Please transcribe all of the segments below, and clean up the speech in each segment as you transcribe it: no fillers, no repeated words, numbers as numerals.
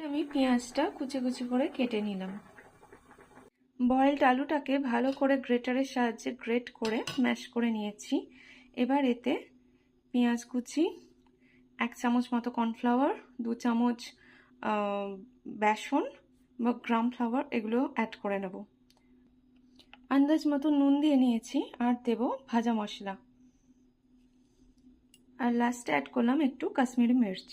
আমি পেঁয়াজটা কুচি কুচি করে কেটে নিলাম। বয়েলড আলুটাকে ভালো করে গ্রেটারের সাহায্যে গ্রেট করে ম্যাশ করে নিয়েছি। এবার এতে পেঁয়াজ কুচি, 1 চামচ মতো কর্নফ্লাওয়ার, 2 চামচ বেসন বা গ্রাম ফ্লাওয়ার এগুলো অ্যাড করে নেব। আন্দাজ মতো নুন দিয়ে নিয়েছি আর দেব ভাজা মশলা, আর লাস্টে অ্যাড করলাম একটু কাশ্মীরি মির্চ,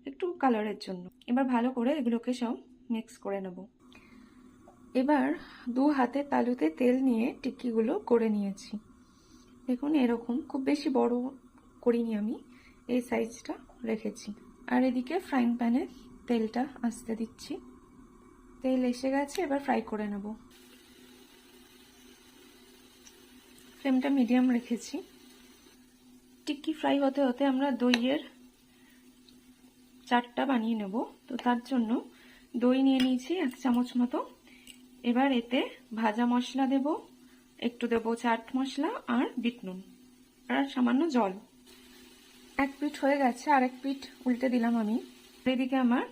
একটু কালারের জন্য। এবার ভালো করে এগুলোকে সব মিক্স করে নেব। এবার 2 হাতের তালুতে তেল নিয়ে টিক্কিগুলো করে নিয়েছি। দেখুন এরকম, খুব বেশি বড় করিনি আমি, এই সাইজটা রেখেছি। আর এদিকে ফ্রাইং প্যানে তেলটা আসতে দিচ্ছি। তেল এসে গেছে, এবার ফ্রাই করে নেব। ফ্লেমটা মিডিয়াম রেখেছি। টিক্কি ফ্রাই হতে হতে আমরা দইয়ের চাটটা বানিয়ে নেব। তো তার জন্য দই নিয়ে নিয়েছি 1 চামচ মতো। এবার এতে ভাজা মশলা দেব, একটু দেবো চাট মশলা আর বিট নুন আর সামান্য জল। 1 পিঠ হয়ে গেছে, আরেক পিঠ উল্টে দিলাম আমি। এদিকে আমার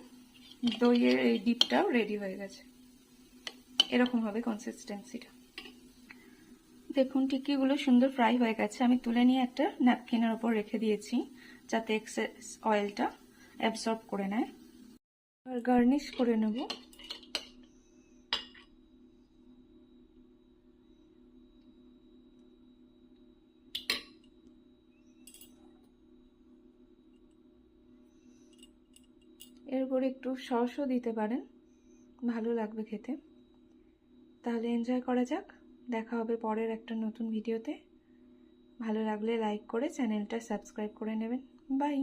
দইয়ের এই ডিপটাও রেডি হয়ে গেছে। এরকম হবে কনসিস্টেন্সিটা। দেখুন টিক্কিগুলো সুন্দর ফ্রাই হয়ে গেছে। আমি তুলে নিয়ে একটা ন্যাপকিনের ওপর রেখে দিয়েছি যাতে এক্সেস অয়েলটা অ্যাবসর্ব করে নেয়। আর গার্নিশ করে নেব। এরপরে একটু সসও দিতে পারেন, ভালো লাগবে খেতে। তাহলে এনজয় করা যাক। দেখা হবে পরের একটা নতুন ভিডিওতে। ভালো লাগলে লাইক করে চ্যানেলটা সাবস্ক্রাইব করে নেবেন। বাই।